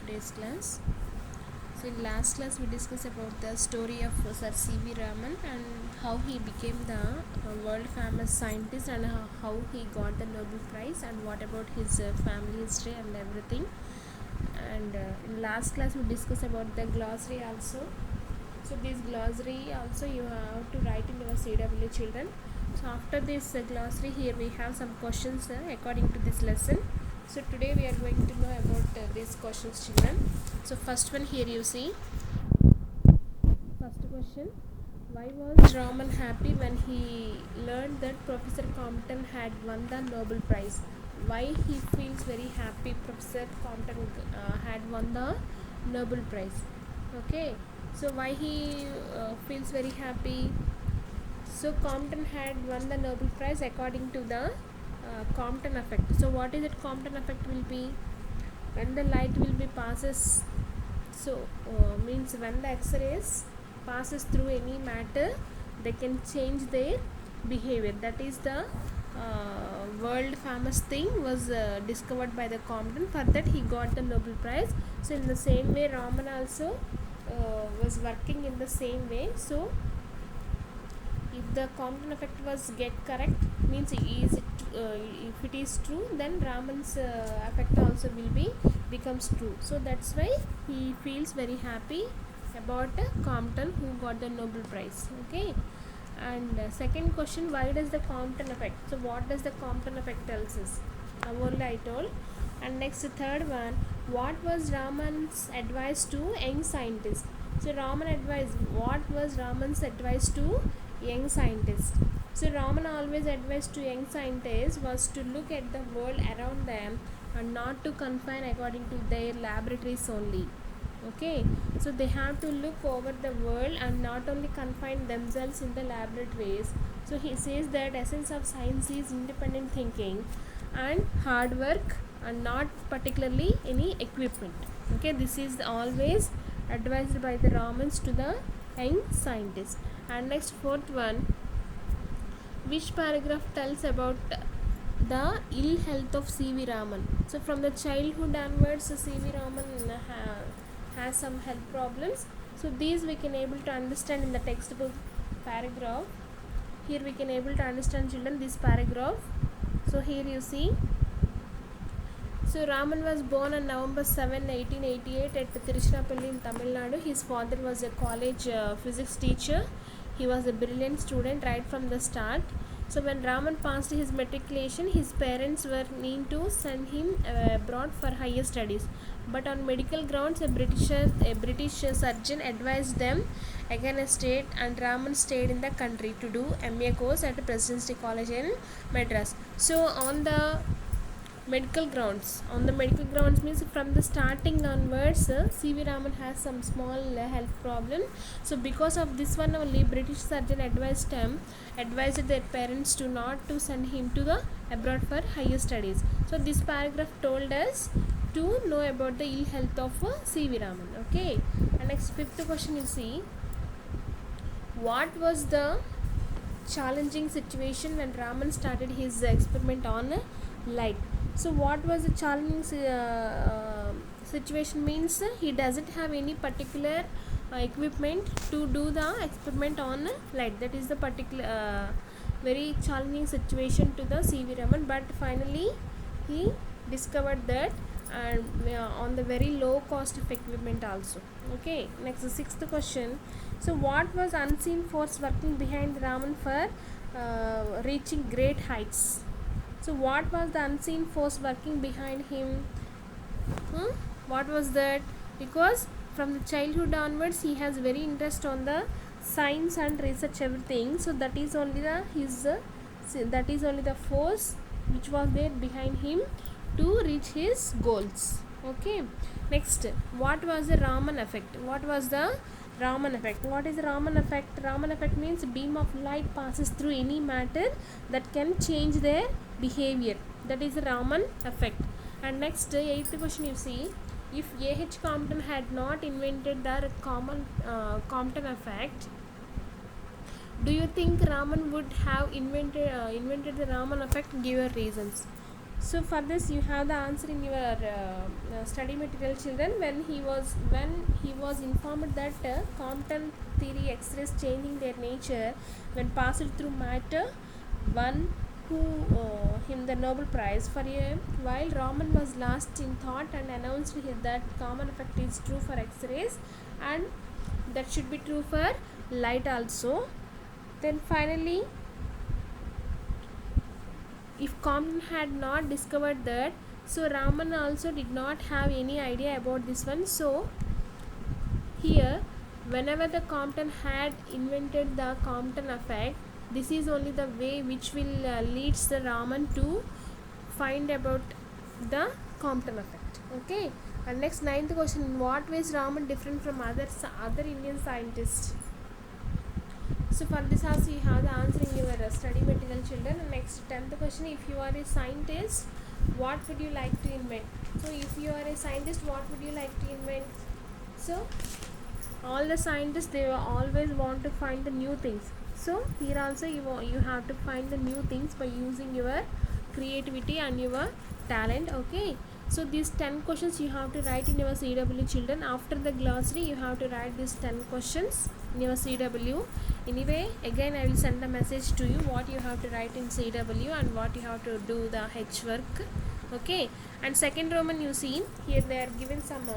today's class. So in last class we discussed about the story of Sir C.V. Raman and how he became the world famous scientist and how he got the Nobel Prize and what about his family history and everything. And in last class we discussed about the glossary also. So this glossary also you have to write in your CW children. So after this glossary, here we have some questions according to this lesson. So today we are going to know about these questions, children. So first one, here you see. First question: why was Raman happy when he learned that Professor Compton had won the Nobel Prize? Why he feels very happy Professor Compton had won the Nobel Prize? Okay. So why he feels very happy? So Compton had won the Nobel Prize according to the Compton effect. So what is it? Compton effect will be when the light will be passes. So means when the X-rays passes through any matter, they can change their behavior. That is the world famous thing was discovered by the Compton. For that he got the Nobel Prize. So in the same way, Raman also was working in the same way. So if the Compton effect was get correct, means if it is true, then Raman's effect also will be becomes true. So that's why he feels very happy about Compton who got the Nobel Prize. Okay. And second question, why does the Compton effect? So what does the Compton effect tells us? Now only I told. And next third one, what was Raman's advice to young scientists? So Raman advised, what was Raman's advice to young scientists? So Raman always advised to young scientists was to look at the world around them and not to confine according to their laboratories only. Okay, so they have to look over the world and not only confine themselves in the laboratories. So he says that essence of science is independent thinking and hard work and not particularly any equipment. Okay, this is always advised by the Ramans to the young scientists. And next fourth one, which paragraph tells about the ill health of C.V. Raman? So from the childhood onwards, C.V. Raman has some health problems. So these we can able to understand in the textbook paragraph. Here we can able to understand, children, this paragraph. So here you see. So Raman was born on November 7, 1888 at Tiruchirappalli in Tamil Nadu. His father was a college physics teacher. He was a brilliant student right from the start. So when Raman passed his matriculation, his parents were keen to send him abroad for higher studies. But on medical grounds, a British surgeon advised them against it, and Raman stayed in the country to do MA course at Presidency College in Madras. So on the medical grounds means from the starting onwards, C.V. Raman has some small health problem. So because of this one only, British surgeon advised their parents to not to send him to the abroad for higher studies. So this paragraph told us to know about the ill health of C.V. Raman. Okay. And next fifth question you see, what was the challenging situation when Raman started his experiment on light? So what was the challenging situation means he doesn't have any particular equipment to do the experiment on light. That is the particular very challenging situation to the C.V. Raman, but finally he discovered that, and on the very low cost of equipment also. Okay, next the sixth question. So what was unseen force working behind Raman for reaching great heights? So what was the unseen force working behind him? What was that? Because from the childhood onwards he has very interest on the science and research everything. So that is only the force which was there behind him to reach his goals. Okay. Next, what was the Raman effect? What is the Raman effect? Raman effect means a beam of light passes through any matter that can change their behavior. That is the Raman effect. And next, eighth question you see, if A.H. Compton had not invented the Compton effect, do you think Raman would have invented the Raman effect? Give your reasons. So for this you have the answer in your study material, children. When he was informed that Compton theory X-rays changing their nature when passed through matter, won who him the Nobel Prize for a while. Raman was lost in thought and announced that common effect is true for X-rays and that should be true for light also. Then finally, if Compton had not discovered that, so Raman also did not have any idea about this one. So here, whenever the Compton had invented the Compton effect, this is only the way which will leads the Raman to find about the Compton effect. Okay. And next, ninth question: in what ways Raman different from other Indian scientists? So for this also you have the answer in your study material, children. And next, 10th question: if you are a scientist, what would you like to invent? So if you are a scientist, what would you like to invent? So all the scientists, they always want to find the new things. So here also you have to find the new things by using your creativity and your talent. Okay. So these 10 questions you have to write in your CW, children. After the glossary you have to write these 10 questions in your CW. Anyway, again I will send a message to you what you have to write in CW and what you have to do the H work. Okay. And second Roman, you see here they are given some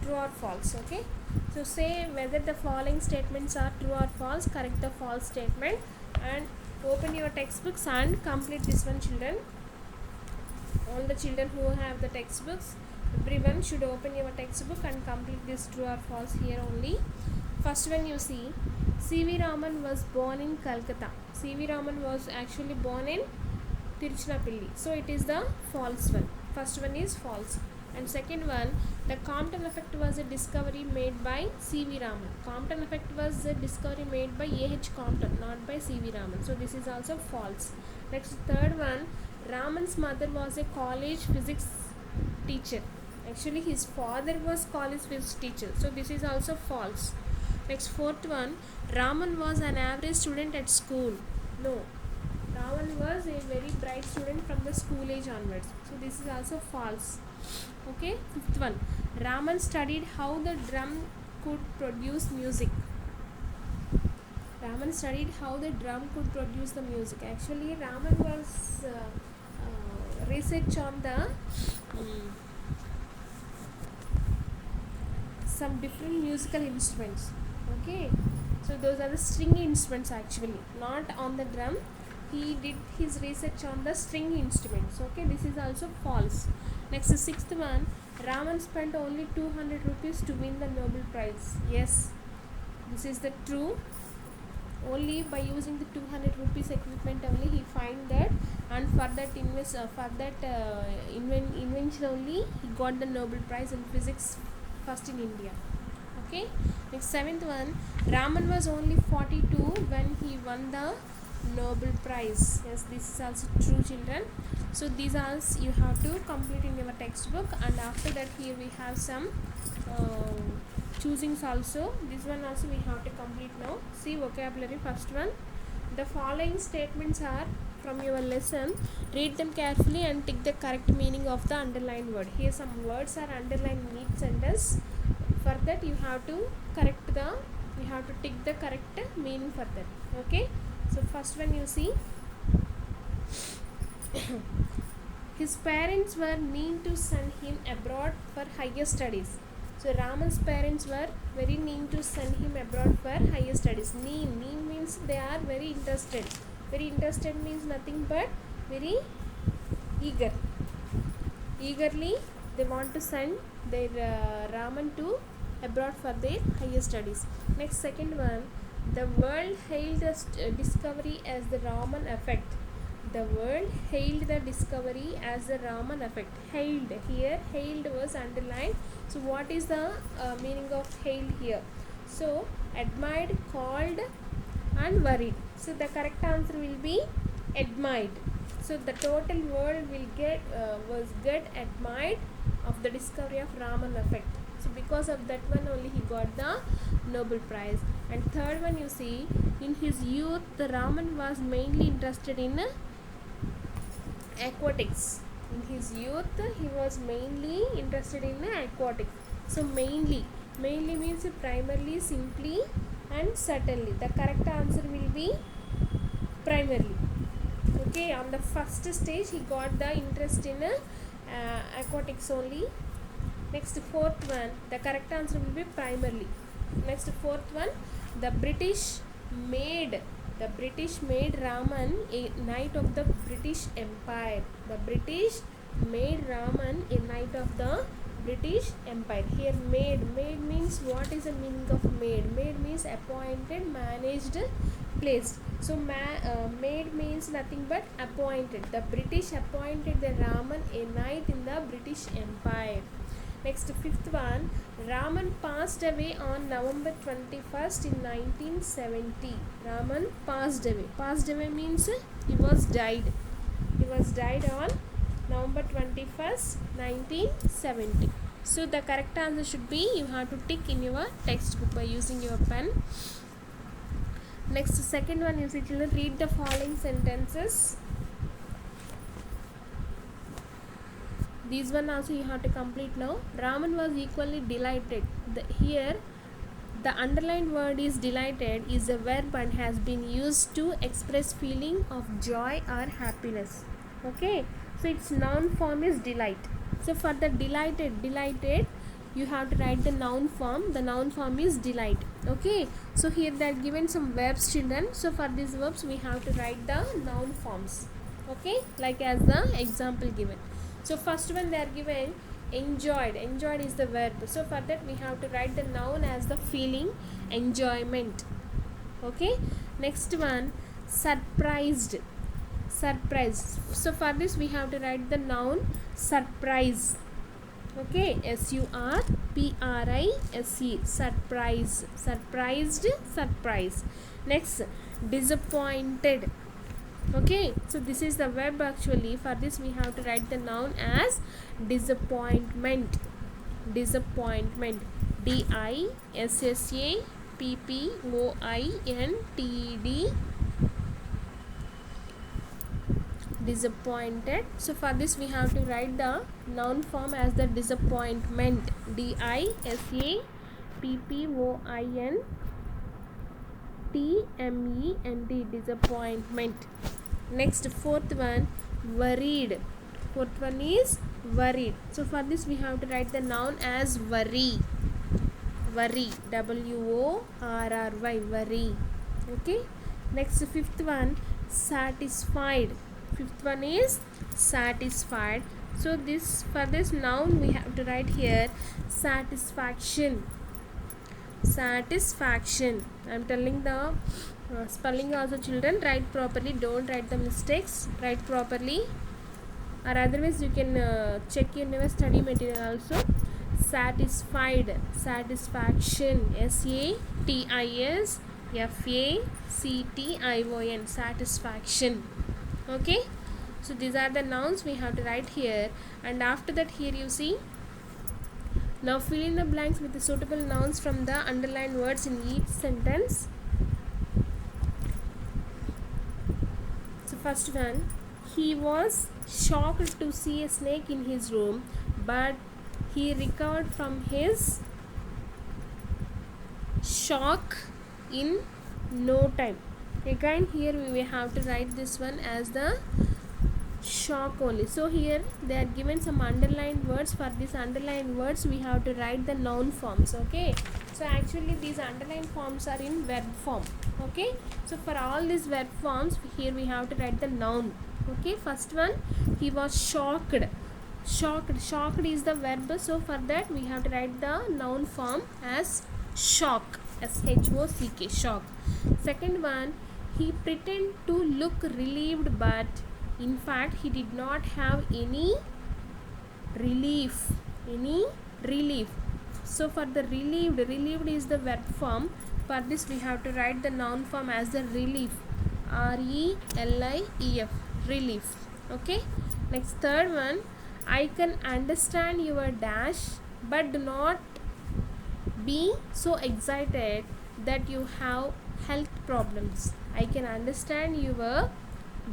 true or false. Okay. So say whether the following statements are true or false. Correct the false statement and open your textbooks and complete this one, children. All the children who have the textbooks, everyone should open your textbook and complete this true or false here only. First one, you see, C.V. Raman was born in Calcutta. C.V. Raman was actually born in Tiruchirappalli. So it is the false one. First one is false. And second one, the Compton effect was a discovery made by C.V. Raman. Compton effect was a discovery made by A.H. Compton, not by C.V. Raman. So this is also false. Next, third one, Raman's mother was a college physics teacher. Actually, his father was college physics teacher. So this is also false. Next, fourth one, Raman was an average student at school. No, Raman was a very bright student from the school age onwards. So this is also false. Okay. Fifth one, Raman studied how the drum could produce music. Raman studied how the drum could produce the music. Actually, Raman was research on the some different musical instruments. Okay. So those are the string instruments actually, not on the drum. He did his research on the string instruments. Okay, this is also false. Next, sixth one, Raman spent only 200 rupees to win the Nobel Prize. Yes, this is the true. Only by using the 200 rupees equipment only he find that, and for that invention only he got the Nobel Prize in physics first in India. Okay. Next, seventh one, Raman was only 42 when he won the Nobel Prize. Yes, this is also true, children. So these are you have to complete in your textbook, and after that here we have some choosings also. This one also we have to complete now. See vocabulary. First one, the following statements are from your lesson. Read them carefully and tick the correct meaning of the underlined word. Here some words are underlined in each sentence. For that you have to tick the correct meaning for that. Okay. So first one, you see, his parents were mean to send him abroad for higher studies. So Raman's parents were very mean to send him abroad for higher studies. Mean means they are very interested. Very interested means nothing but very eager. Eagerly they want to send their Raman to abroad for their higher studies. Next, second one, the world hailed the discovery as the Raman effect. The world hailed the discovery as the Raman effect. Hailed here, hailed was underlined. So what is the meaning of hailed here? So admired, called and worried. So the correct answer will be admired. So the total world will get admired of the discovery of Raman effect. So because of that one only he got the Nobel Prize. And third one, you see, in his youth the Raman was mainly interested in aquatics. In his youth, he was mainly interested in aquatics. So mainly means primarily, simply, and certainly. The correct answer will be primarily. Okay, on the first stage, he got the interest in aquatics only. Next, fourth one, the correct answer will be primarily. Next, fourth one, the British made Raman a knight of the British Empire. The British made Raman a knight of the British Empire. Here, made means, what is the meaning of made? Made means appointed, managed, placed. So made means nothing but appointed. The British appointed the Raman a knight in the British Empire. Next, fifth one, Raman passed away on November 21st in 1970. Raman passed away. Passed away means he was died. He was died on November 21st, 1970. So the correct answer should be, you have to tick in your textbook by using your pen. Next, second one, you see children, read the following sentences. This one also you have to complete now. Raman was equally delighted. Here, the underlined word is delighted is a verb and has been used to express feeling of joy or happiness. Okay, so its noun form is delight. So for the delighted, you have to write the noun form. The noun form is delight. Okay, so here they are given some verbs, children. So for these verbs we have to write the noun forms. Okay, like as the example given. So first one they are given enjoyed. Enjoyed is the verb. So for that we have to write the noun as the feeling, enjoyment. Okay, next one, surprised. Surprise. So for this we have to write the noun surprise. Okay, surprise, surprise, surprised, surprise. Next, disappointed. Okay, so this is the verb actually. For this we have to write the noun as disappointment. Disappointment. DISSAPPOINTED. Disappointed. So for this we have to write the noun form as the disappointment. DISAPPOINTMENT. Disappointment. Next, fourth one, worried. Fourth one is worried. So for this we have to write the noun as worry. Worry. WORRY. Worry. Okay. Next, fifth one, satisfied. Fifth one is satisfied. So this, for this noun we have to write here satisfaction. Satisfaction. I am telling the spelling also, children. Write properly. Don't write the mistakes. Write properly, or otherwise you can check in your study material also. Satisfied. Satisfaction. SATISFACTION. Satisfaction. Okay, so these are the nouns we have to write here. And after that, here you see, now fill in the blanks with the suitable nouns from the underlined words in each sentence. So first one, he was shocked to see a snake in his room, but he recovered from his shock in no time. Again, here we will have to write this one as the shock only. So here they are given some underlined words. For these underlined words we have to write the noun forms. Okay, so actually these underlined forms are in verb form. Okay, so for all these verb forms here we have to write the noun. Okay, first one, he was shocked. Shocked is the verb, so for that we have to write the noun form as shock. SHOCK, shock. Second one, he pretended to look relieved, but in fact he did not have any relief. So for the relieved is the verb form. For this we have to write the noun form as the relief. RELIEF, relief. Okay, next, third one, I can understand your dash, but do not be so excited that you have health problems. I can understand your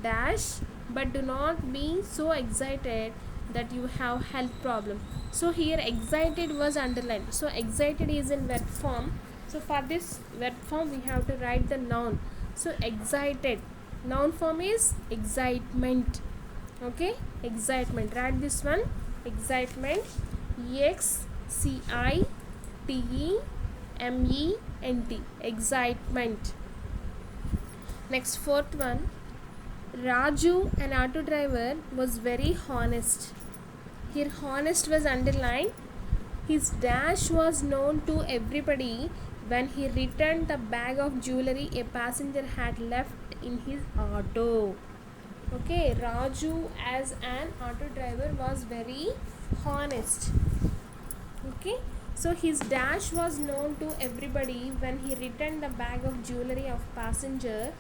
dash, but do not be so excited that you have health problem. So here excited was underlined. So excited is in verb form. So for this verb form we have to write the noun. So excited, noun form is excitement. Okay, excitement. Write this one, excitement. EXCITEMENT, excitement. Next, fourth one. Raju, an auto driver, was very honest. Here honest was underlined. His dash was known to everybody when he returned the bag of jewelry a passenger had left in his auto. Okay, Raju as an auto driver was very honest. Okay, so his dash was known to everybody when he returned the bag of jewelry of passenger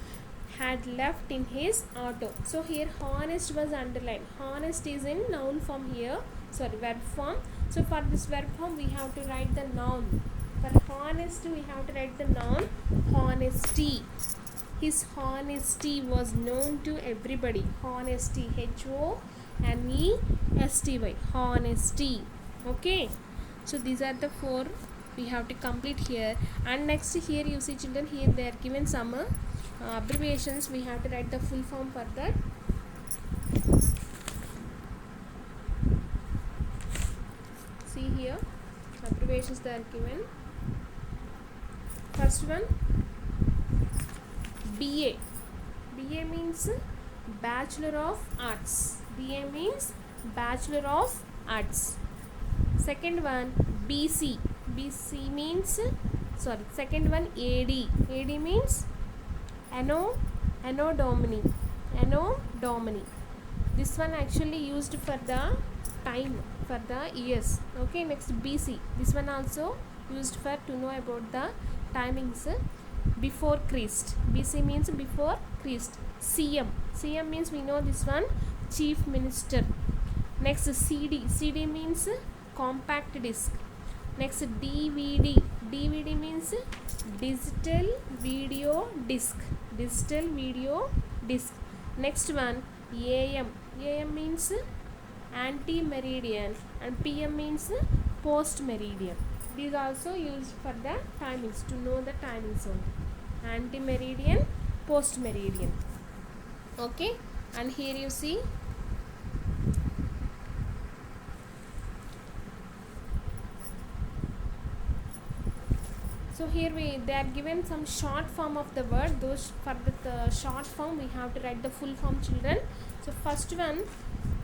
had left in his auto. So here honest was underlined. Honest is in noun form here, sorry, verb form. So for this verb form we have to write the noun. For honest we have to write the noun honesty. His honesty was known to everybody. Honesty, HONESTY, honesty. Okay, so these are the four we have to complete here. And next here you see children, here they are given some abbreviations. We have to write the full form for that. See here, abbreviations they are given. First one, BA. BA means Bachelor of Arts. BA means Bachelor of Arts. Second one, BC. BC means, sorry, second one, AD. AD means Anno Domini. Anno Domini. This one actually used for the time, for the years. Okay, next BC. This one also used for to know about the timings. Before Christ. BC means before Christ. CM. CM means we know this one, Chief Minister. Next CD. CD means compact disc. Next DVD. DVD means digital video disc. Digital video disc. Next one, AM. AM means anti-meridian and PM means post-meridian. These also used for the timings, to know the timings only. Anti-meridian, post-meridian. Okay, and here you see so here they are given some short form of the word. Those for the short form we have to write the full form, children. So first one,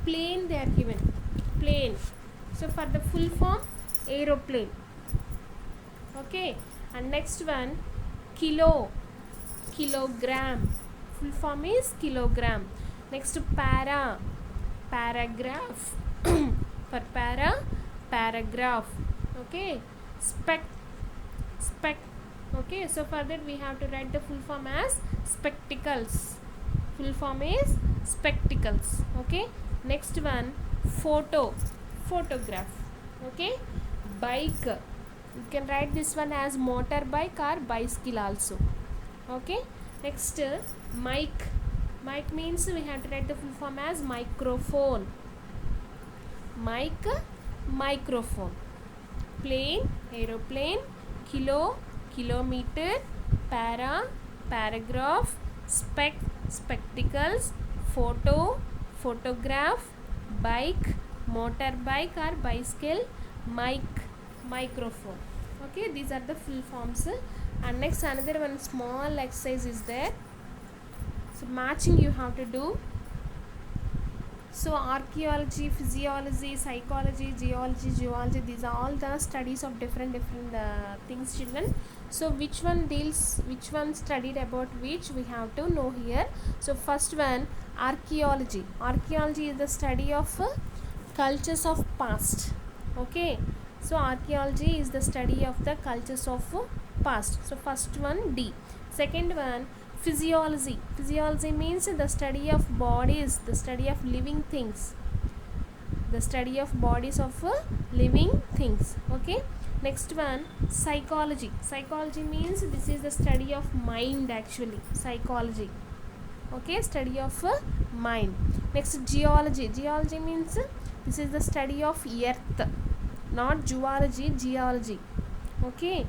plane they are given, plane. So for the full form, aeroplane. Okay, and next one, kilo, kilogram. Full form is kilogram. Next, para, paragraph. For para, paragraph. Okay, spec. Okay, so for that we have to write the full form as spectacles. Full form is spectacles. Okay, next one, photo, photograph. Okay, bike. You can write this one as motorbike or bicycle also. Okay, next, mic. Mic means we have to write the full form as microphone. Mic, microphone. Plane, aeroplane. Kilo, kilometer. Para, paragraph. Spectacles. Photo, photograph. Bike, motorbike or bicycle. Mic, microphone. Okay, these are the full forms. And next, another one small exercise is there. So matching you have to do. So archaeology, physiology, psychology, geology, zoology, these are all the studies of different things, children. So which one studied about which, we have to know here. So first one, archaeology. Archaeology is the study of cultures of past. Okay, so archaeology is the study of the cultures of past. So first one, D. Second one, physiology. Physiology means the study of bodies, the study of living things, the study of bodies of living things. Okay, next one, psychology. Psychology means this is the study of mind actually, psychology. Okay, study of mind. Next, geology. Geology means This is the study of earth, not zoology, geology. Okay,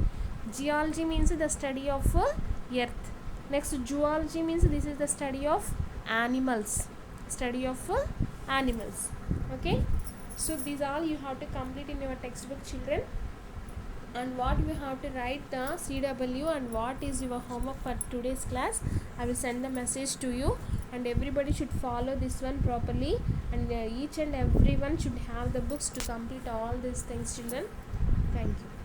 geology means the study of earth. Next, zoology means this is the study of animals, animals. Okay, so these all you have to complete in your textbook, children. And what you have to write the CW and what is your homework for today's class, I will send the message to you, and everybody should follow this one properly, and each and everyone should have the books to complete all these things, children. Thank you.